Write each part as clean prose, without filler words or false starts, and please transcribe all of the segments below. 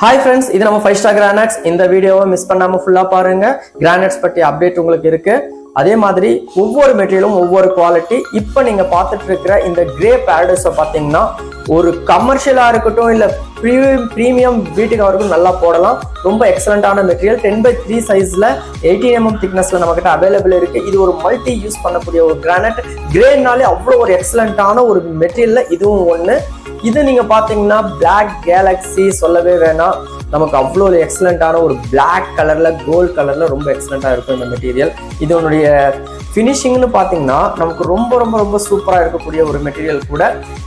Hi friends, இது நம்ம 5 star granites. இந்த வீடியோவை மிஸ் பண்ணாம ஃபுல்லா பாருங்க. கிரானைட்ஸ் பற்றி அப்டேட் உங்களுக்கு இருக்கு. அதே மாதிரி ஒவ்வொரு மெட்டீரியலும் ஒவ்வொரு குவாலிட்டி. இப்போ நீங்க பார்த்துட்டு இருக்கிற இந்த கிரே பேரடைஸை பார்த்தீங்கன்னா ஒரு கமர்ஷியலா இருக்கட்டும் இல்ல ப்ரீமியம் வீட்டுக்கு வரைக்கும் நல்லா போடலாம். ரொம்ப எக்ஸலண்டான மெட்டீரியல். 10x3 சைஸ்ல 18mm திக்னஸ்ல நம்ம கிட்ட அவைலபிள் இருக்கு. இது ஒரு மல்டி யூஸ் பண்ணக்கூடிய ஒரு கிரானைட். கிரேனாலே அவ்வளோ ஒரு எக்ஸலண்டான ஒரு மெட்டீரியல்ல இதுவும் ஒன்று. இது நீங்க பாத்தீங்கன்னா பிளாக் கேலக்ஸி சொல்லவே வேணாம். நமக்கு அவ்வளோ ஒரு எக்ஸலண்டான ஒரு பிளாக் கலர்ல கோல்ட் கலர்ல ரொம்ப எக்ஸலண்டா இருக்கும் இந்த மெட்டீரியல். இதனுடைய ஃபினிஷிங்னு பார்த்தீங்கன்னா நமக்கு ரொம்ப ரொம்ப ரொம்ப சூப்பராக இருக்கக்கூடிய ஒரு மெட்டீரியல் கூட.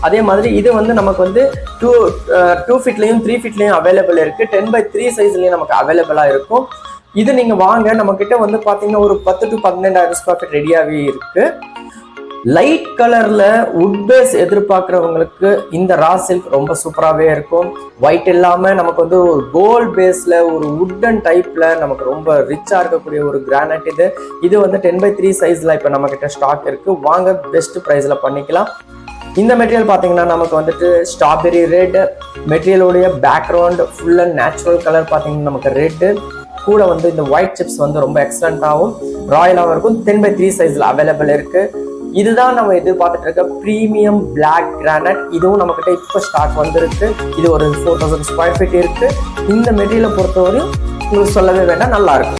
அதே மாதிரி இது வந்து நமக்கு வந்து 2 ஃபீட்லையும் 3 ஃபீட்லையும் அவைலபிள் இருக்கு. 10x3 சைஸ்லையும் நமக்கு அவைலபிளாக இருக்கும். இது நீங்க வாங்க. நம்ம கிட்ட வந்து பார்த்தீங்கன்னா ஒரு 10 to 12,000 ஸ்கொயர் ஃபீட் ரெடியாகவே இருக்கு. லைட் கலர்ல உட் பேஸ் எதிர்பார்க்குறவங்களுக்கு இந்த ரா சில்க் ரொம்ப சூப்பராகவே இருக்கும். ஒயிட் இல்லாம நமக்கு வந்து ஒரு கோல்ட் பேஸ்ல ஒரு உட்டன் டைப்ல நமக்கு ரொம்ப ரிச்சா இருக்கக்கூடிய ஒரு கிரானைட் இது. இது வந்து 10x3 சைஸ்ல இப்போ நம்ம கிட்ட ஸ்டாக் இருக்கு. வாங்க பெஸ்ட் ப்ரைஸ்ல பண்ணிக்கலாம். இந்த மெட்டீரியல் பார்த்தீங்கன்னா நமக்கு வந்துட்டு ஸ்ட்ராபெரி ரெட் மெட்டீரியலுடைய background full and natural colour பார்த்தீங்கன்னா நமக்கு ரெட்டு கூட வந்து இந்த ஒயிட் சிப்ஸ் வந்து ரொம்ப எக்ஸலண்டாகவும் ராயலாகவும் இருக்கும். 10x3 சைஸ்ல அவைலபிள் இருக்கு. இதுதான் நம்ம எதிர்பார்த்துட்டு இருக்க ப்ரீமியம் பிளாக் கிரானைட். இதுவும் நம்ம கிட்ட இப்போ ஸ்டாக் வந்திருக்கு. இது ஒரு 4000 ஸ்கொயர் ஃபீட் இருக்கு. இந்த மெட்டீரியலை பொறுத்தவரையும் உங்களுக்கு சொல்லவே வேண்டாம், நல்லா இருக்கும்.